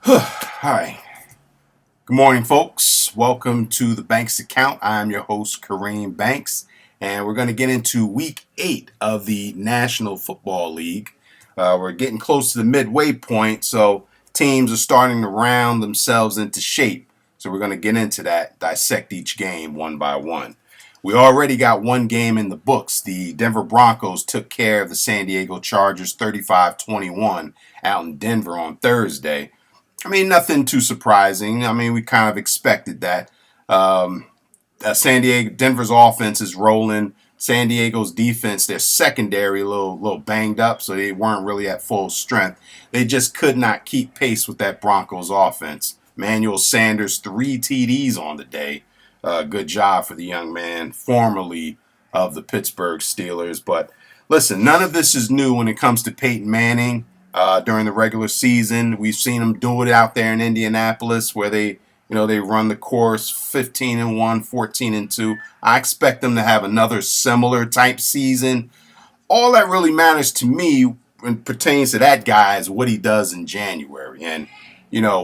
Hi. Good morning, folks. Welcome to the Banks Account. I'm your host, Kareem Banks, and we're going to get into week 8 of the National Football League. We're getting close to the midway point, so teams are starting to round themselves into shape. So we're going to get into that, dissect each game one by one. We already got one game in the books. The Denver Broncos took care of the San Diego Chargers 35-21 out in Denver on Thursday. I mean, nothing too surprising. I mean, we kind of expected that. Denver's offense is rolling. San Diego's defense, their secondary, a little banged up, so they weren't really at full strength. They just could not keep pace with that Broncos offense. Manuel Sanders, 3 TDs on the day. Good job for the young man, formerly of the Pittsburgh Steelers. But listen, none of this is new when it comes to Peyton Manning. During the regular season, we've seen them do it out there in Indianapolis, where they run the course 15-1, 14-2. I expect them to have another similar type season. All that really matters to me when it pertains to that guy is what he does in January. And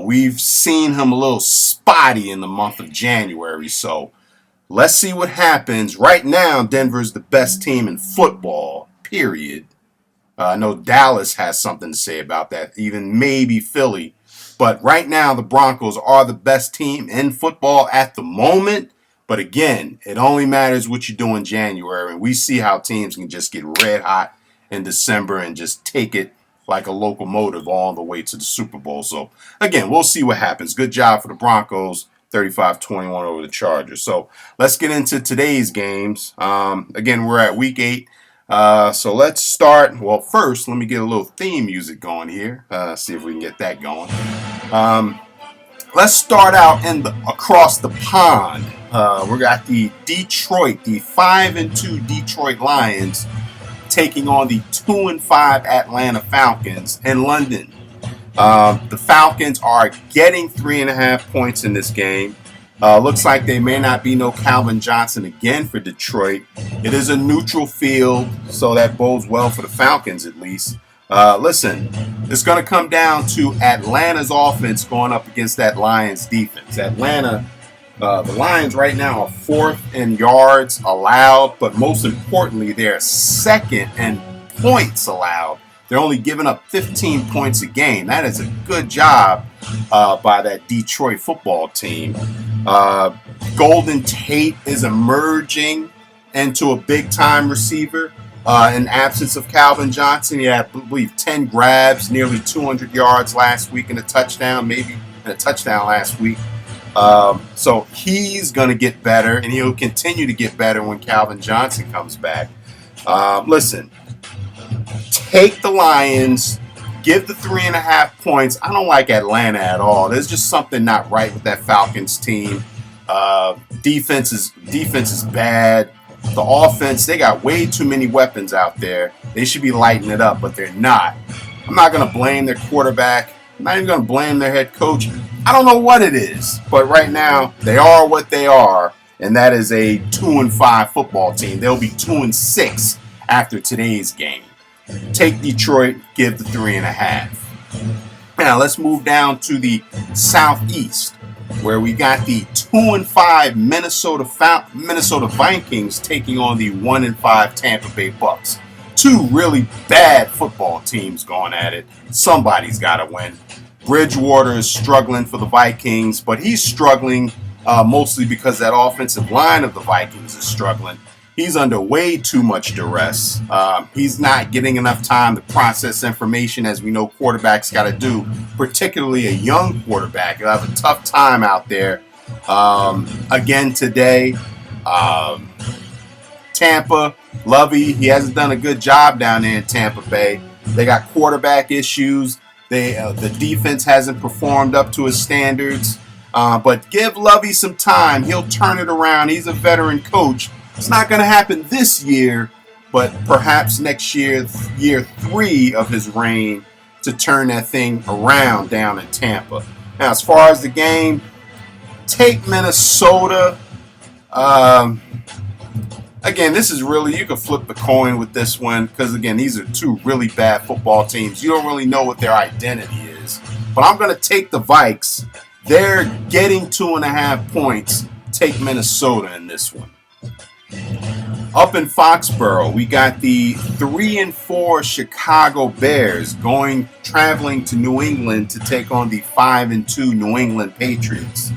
we've seen him a little spotty in the month of January. So let's see what happens. Right now, Denver's the best team in football, period. I know Dallas has something to say about that, even maybe Philly. But right now, the Broncos are the best team in football at the moment. But again, it only matters what you do in January. And we see how teams can just get red hot in December and just take it like a locomotive all the way to the Super Bowl. So again, we'll see what happens. Good job for the Broncos, 35-21 over the Chargers. So let's get into today's games. Again, we're at week 8. So let's start. Well, first, let me get a little theme music going here. See if we can get that going. Let's start out across the pond. We got the 5-2 Detroit Lions taking on the 2-5 Atlanta Falcons in London. The Falcons are getting 3.5 points in this game. Looks like there may not be no Calvin Johnson again for Detroit. It is a neutral field, so that bodes well for the Falcons at least. Listen, it's going to come down to Atlanta's offense going up against that Lions defense. The Lions right now are 4th in yards allowed, but most importantly, they're 2nd in points allowed. They're only giving up 15 points a game. That is a good job by that Detroit football team. Golden Tate is emerging into a big-time receiver in absence of Calvin Johnson. He had, I believe, 10 grabs, nearly 200 yards last week, and a touchdown last week. So he's going to get better, and he'll continue to get better when Calvin Johnson comes back. Listen. Take the Lions, give the 3.5 points. I don't like Atlanta at all. There's just something not right with that Falcons team. Defense is bad. The offense, they got way too many weapons out there. They should be lighting it up, but they're not. I'm not going to blame their quarterback. I'm not even going to blame their head coach. I don't know what it is, but right now they are what they are, and that is a 2-5 football team. They'll be 2-6 after today's game. Take Detroit, give the 3.5. Now let's move down to the Southeast, where we got the 2-5 Minnesota Vikings taking on the 1-5 Tampa Bay Bucks. Two really bad football teams going at it. Somebody's got to win. Bridgewater is struggling for the Vikings, but he's struggling mostly because that offensive line of the Vikings is struggling. He's under way too much duress. He's not getting enough time to process information, as we know quarterbacks got to do, particularly a young quarterback. He'll have a tough time out there. Again today, Tampa, Lovey, he hasn't done a good job down there in Tampa Bay. They got quarterback issues. The defense hasn't performed up to his standards. But give Lovey some time. He'll turn it around. He's a veteran coach. It's not going to happen this year, but perhaps next year, year 3 of his reign, to turn that thing around down in Tampa. Now, as far as the game, take Minnesota. Again, this is really, you can flip the coin with this one because, again, these are two really bad football teams. You don't really know what their identity is. But I'm going to take the Vikes. They're getting 2.5 points. Take Minnesota in this one. Up in Foxborough, we got the 3-4 Chicago Bears traveling to New England to take on the 5-2 New England Patriots.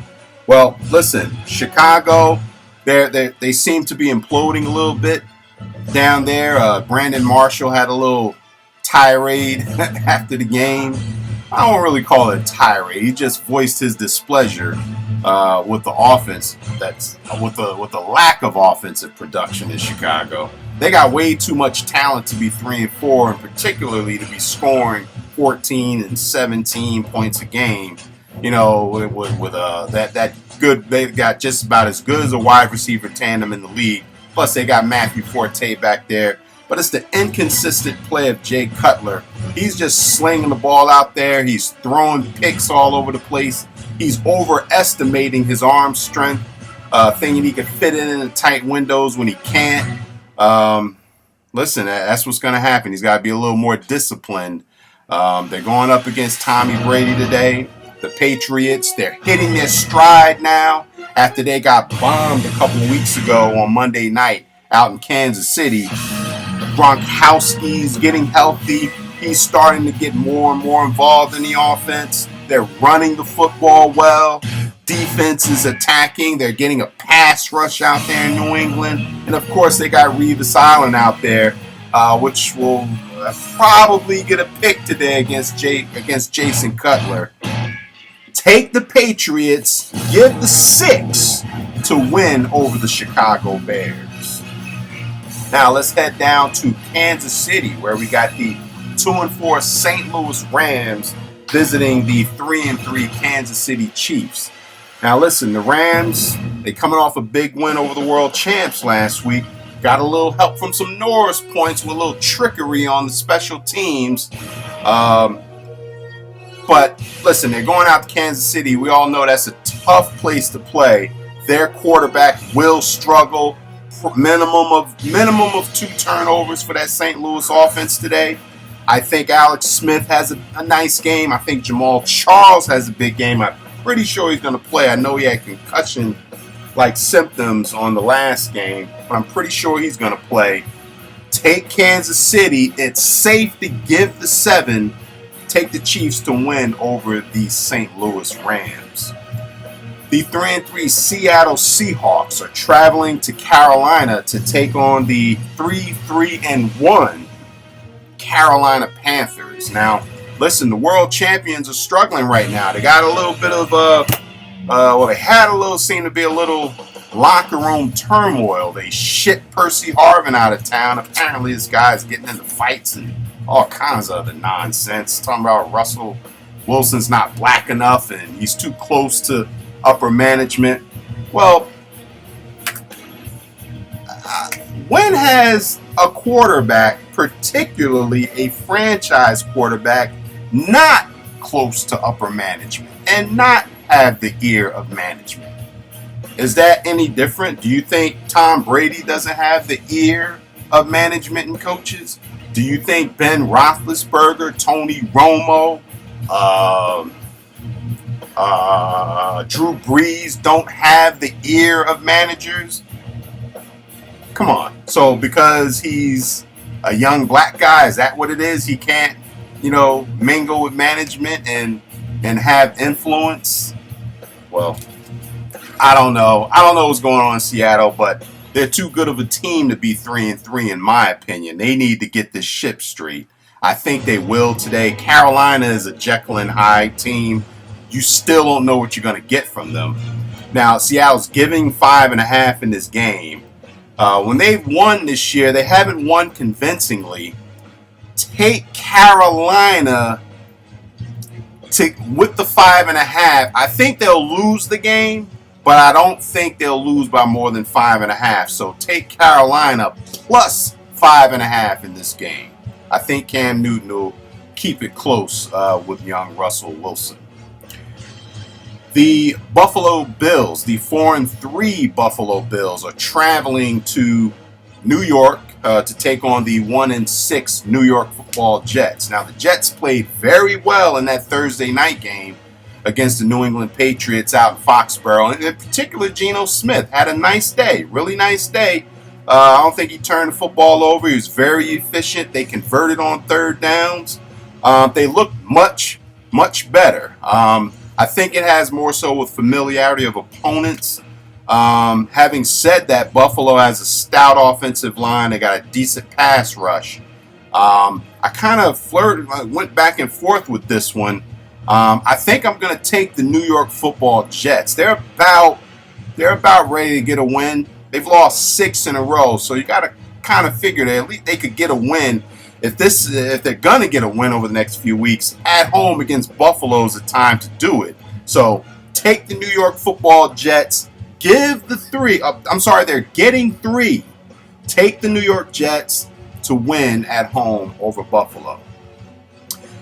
Well, listen, Chicago, they seem to be imploding a little bit down there. Brandon Marshall had a little tirade after the game. I don't really call it a tirade. He just voiced his displeasure with the offense. That's with the lack of offensive production in Chicago. They got way too much talent to be 3-4, and particularly to be scoring 14 and 17 points a game. You know, with that good, they've got just about as good as a wide receiver tandem in the league. Plus, they got Matthew Forte back there. But it's the inconsistent play of Jay Cutler. He's just slinging the ball out there. He's throwing picks all over the place. He's overestimating his arm strength, thinking he can fit in the tight windows when he can't. Listen, that's what's going to happen. He's got to be a little more disciplined. They're going up against Tommy Brady today. The Patriots, they're hitting their stride now after they got bombed a couple of weeks ago on Monday night out in Kansas City. Gronkowski's getting healthy. He's starting to get more and more involved in the offense. They're running the football well. Defense is attacking. They're getting a pass rush out there in New England. And, of course, they got Revis Island out there, which will probably get a pick today against Jason Cutler. Take the Patriots. Give the 6 to win over the Chicago Bears. Now let's head down to Kansas City, where we got the 2-4 St. Louis Rams visiting the 3-3 Kansas City Chiefs. Now listen, the Rams, they coming off a big win over the world champs last week. Got a little help from some Norris points with a little trickery on the special teams. But listen, they're going out to Kansas City. We all know that's a tough place to play. Their quarterback will struggle. Minimum of 2 turnovers for that St. Louis offense today. I think Alex Smith has a nice game. I think Jamal Charles has a big game. I'm pretty sure he's going to play. I know he had concussion-like symptoms on the last game, but I'm pretty sure he's going to play. Take Kansas City. It's safe to give the 7. Take the Chiefs to win over the St. Louis Rams. The 3-3 Seattle Seahawks are traveling to Carolina to take on the 3-1 Carolina Panthers. Now, listen, the world champions are struggling right now. They got a little bit of, seemed to be a little locker room turmoil. They shit Percy Harvin out of town. Apparently, this guy's getting into fights and all kinds of other nonsense. Talking about Russell Wilson's not black enough and he's too close to upper management. Well, when has a quarterback, particularly a franchise quarterback, not close to upper management and not have the ear of management? Is that any different? Do you think Tom Brady doesn't have the ear of management and coaches? Do you think Ben Roethlisberger, Tony Romo, Drew Brees don't have the ear of managers? Come on. So because he's a young black guy, is that what it is? He can't, mingle with management and have influence? Well, I don't know. I don't know what's going on in Seattle, but they're too good of a team to be 3-3 in my opinion. They need to get this ship straight. I think they will today. Carolina is a Jekyll and Hyde team. You still don't know what you're going to get from them. Now, Seattle's giving 5.5 in this game. When they've won this year, they haven't won convincingly. Take Carolina with the 5.5. I think they'll lose the game, but I don't think they'll lose by more than 5.5. So take Carolina plus 5.5 in this game. I think Cam Newton will keep it close with young Russell Wilson. The Buffalo Bills, the 4-3 Buffalo Bills, are traveling to New York to take on the 1-6 New York Football Jets. Now, the Jets played very well in that Thursday night game against the New England Patriots out in Foxborough. And in particular, Geno Smith had a nice day, really nice day. I don't think he turned the football over. He was very efficient. They converted on third downs. They looked much, much better. I think it has more so with familiarity of opponents. Having said that, Buffalo has a stout offensive line. They got a decent pass rush. I kind of went back and forth with this one. I think I'm going to take the New York Football Jets. They're about ready to get a win. They've lost 6 in a row, so you got to kind of figure that at least they could get a win. If they're going to get a win over the next few weeks, at home against Buffalo is the time to do it. So take the New York Football Jets. Give the 3. They're getting 3. Take the New York Jets to win at home over Buffalo.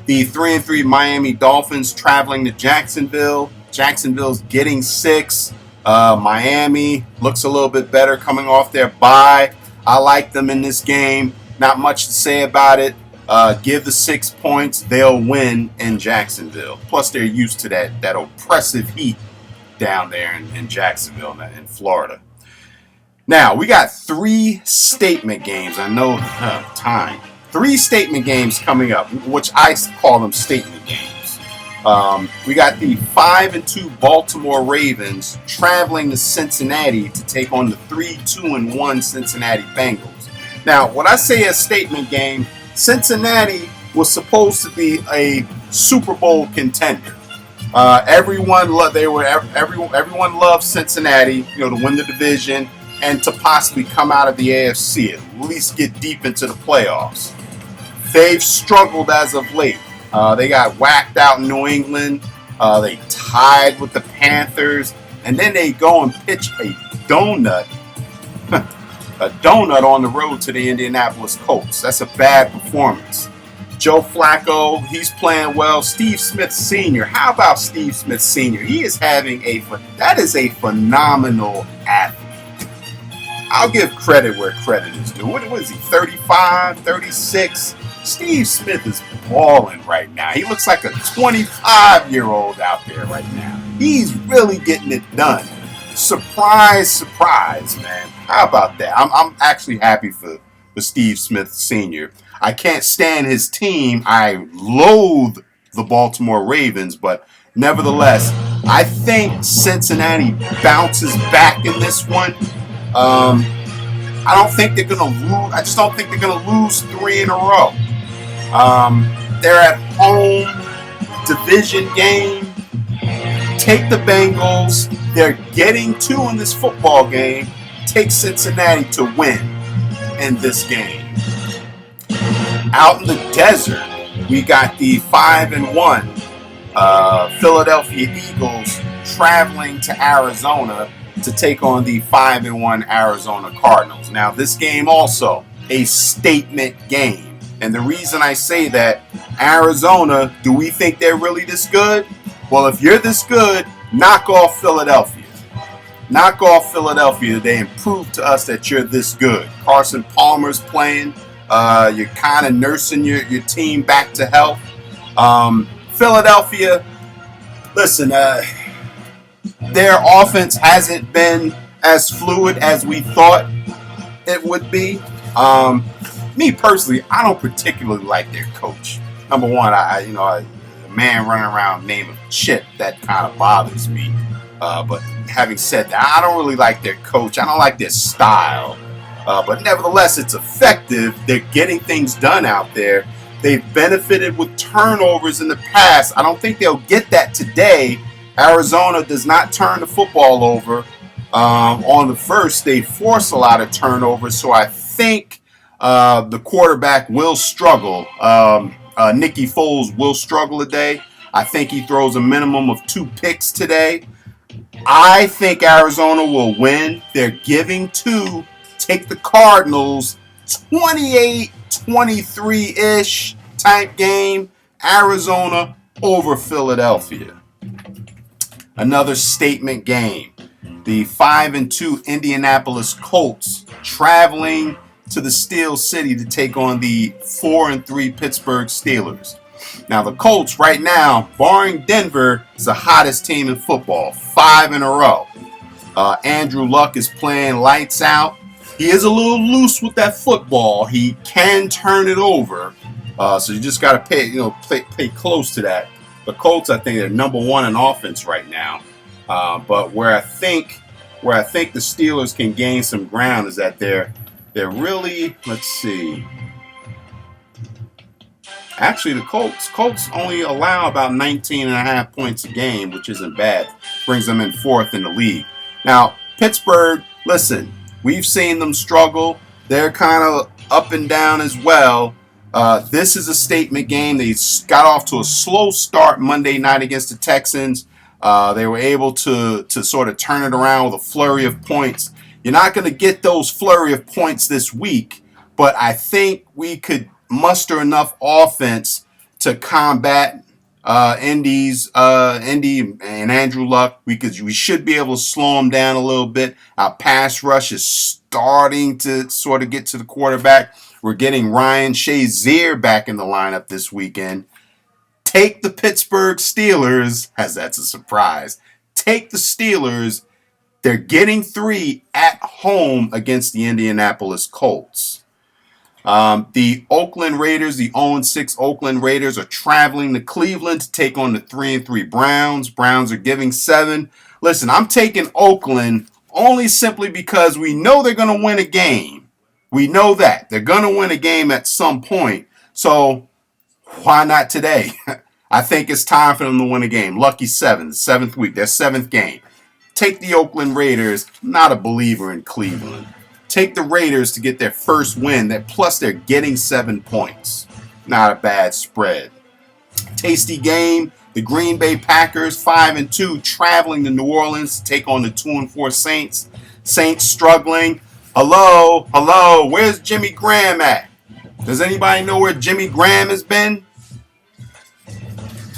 The 3-3 Miami Dolphins traveling to Jacksonville. Jacksonville's getting 6. Miami looks a little bit better coming off their bye. I like them in this game. Not much to say about it. Give the 6 points. They'll win in Jacksonville. Plus, they're used to that oppressive heat down there in Jacksonville, in Florida. Now, we got 3 statement games. I know time. 3 statement games coming up, which I call them statement games. We got the 5-2 Baltimore Ravens traveling to Cincinnati to take on the 3-2-1 Cincinnati Bengals. Now, when I say a statement game, Cincinnati was supposed to be a Super Bowl contender. Everyone loved Cincinnati, to win the division and to possibly come out of the AFC, at least get deep into the playoffs. They've struggled as of late. They got whacked out in New England. They tied with the Panthers. And then they go and pitch a donut on the road to the Indianapolis Colts. That's a bad performance. Joe Flacco, he's playing well. Steve Smith Sr., how about Steve Smith Sr.? He is having that is a phenomenal athlete. I'll give credit where credit is due. What is he, 35, 36? Steve Smith is balling right now. He looks like a 25-year-old out there right now. He's really getting it done. Surprise, surprise, man. How about that? I'm actually happy for Steve Smith Sr. I can't stand his team. I loathe the Baltimore Ravens, but nevertheless, I think Cincinnati bounces back in this one. I don't think they're going to lose. I just don't think they're going to lose 3 in a row. They're at home, division game. Take the Bengals. They're getting 2 in this football game. Take Cincinnati to win in this game. Out in the desert, we got the 5-1 Philadelphia Eagles traveling to Arizona to take on the 5-1 Arizona Cardinals. Now, this game also a statement game. And the reason I say that, Arizona, do we think they're really this good? Well, if you're this good, knock off Philadelphia. Knock off Philadelphia. They improved to us that you're this good. Carson Palmer's playing. You're kind of nursing your team back to health. Philadelphia, listen, their offense hasn't been as fluid as we thought it would be. Me personally, I don't particularly like their coach. Number one, a man running around named Chip, that kind of bothers me. But having said that, I don't really like their coach. I don't like their style. But nevertheless, it's effective. They're getting things done out there. They've benefited with turnovers in the past. I don't think they'll get that today. Arizona does not turn the football over. On the first, they force a lot of turnovers. So I think the quarterback will struggle. Nicky Foles will struggle today. I think he throws a minimum of 2 picks today. I think Arizona will win. They're giving 2. Take the Cardinals, 28-23-ish type game. Arizona over Philadelphia. Another statement game. The 5-2 Indianapolis Colts traveling to the Steel City to take on the 4-3 Pittsburgh Steelers. Now, the Colts right now, barring Denver, is the hottest team in football, 5 in a row. Andrew Luck is playing lights out. He is a little loose with that football. He can turn it over. So you just got to pay close to that. The Colts, I think, are number 1 in offense right now. But where I think the Steelers can gain some ground is that they're really, let's see. Actually, the Colts only allow about 19.5 points a game, which isn't bad. Brings them in 4th in the league. Now, Pittsburgh, listen, we've seen them struggle. They're kind of up and down as well. This is a statement game. They got off to a slow start Monday night against the Texans. They were able to sort of turn it around with a flurry of points. You're not going to get those flurry of points this week, but I think we could muster enough offense to combat Indy and Andrew Luck. We should be able to slow them down a little bit. Our pass rush is starting to sort of get to the quarterback. We're getting Ryan Shazier back in the lineup this weekend. Take the Pittsburgh Steelers, as that's a surprise. Take the Steelers. They're getting 3 at home against the Indianapolis Colts. The Oakland Raiders, the 0-6 Oakland Raiders, are traveling to Cleveland to take on the 3-3 Browns. Browns are giving 7. Listen, I'm taking Oakland only simply because we know they're going to win a game. We know that. They're going to win a game at some point. So why not today? I think it's time for them to win a game. Lucky 7, the 7th week, their 7th game. Take the Oakland Raiders. Not a believer in Cleveland. Take the Raiders to get their first win. Plus, they're getting 7 points. Not a bad spread. Tasty game. The Green Bay Packers, 5-2, traveling to New Orleans to take on the 2-4 Saints. Saints struggling. Hello. Where's Jimmy Graham at? Does anybody know where Jimmy Graham has been?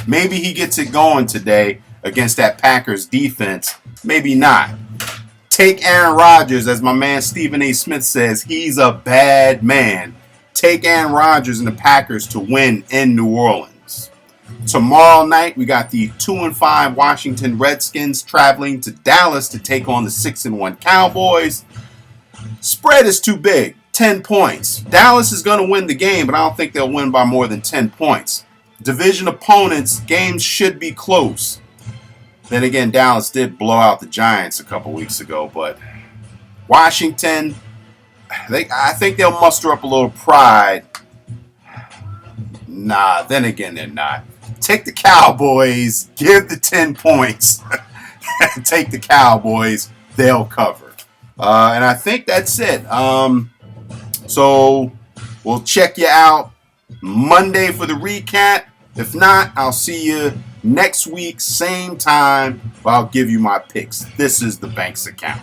Maybe he gets it going today against that Packers defense. Maybe not. Take Aaron Rodgers, as my man Stephen A. Smith says, he's a bad man. Take Aaron Rodgers and the Packers to win in New Orleans. Tomorrow night, we got the 2-5 Washington Redskins traveling to Dallas to take on the 6-1 Cowboys. Spread is too big, 10 points. Dallas is going to win the game, but I don't think they'll win by more than 10 points. Division opponents, games should be close. Then again, Dallas did blow out the Giants a couple weeks ago, but Washington, I think they'll muster up a little pride. Nah, then again, they're not. Take the Cowboys, give the 10 points. Take the Cowboys, they'll cover. And I think that's it. So we'll check you out Monday for the recap. If not, I'll see you next week, same time, where I'll give you my picks. This is the Banks Account.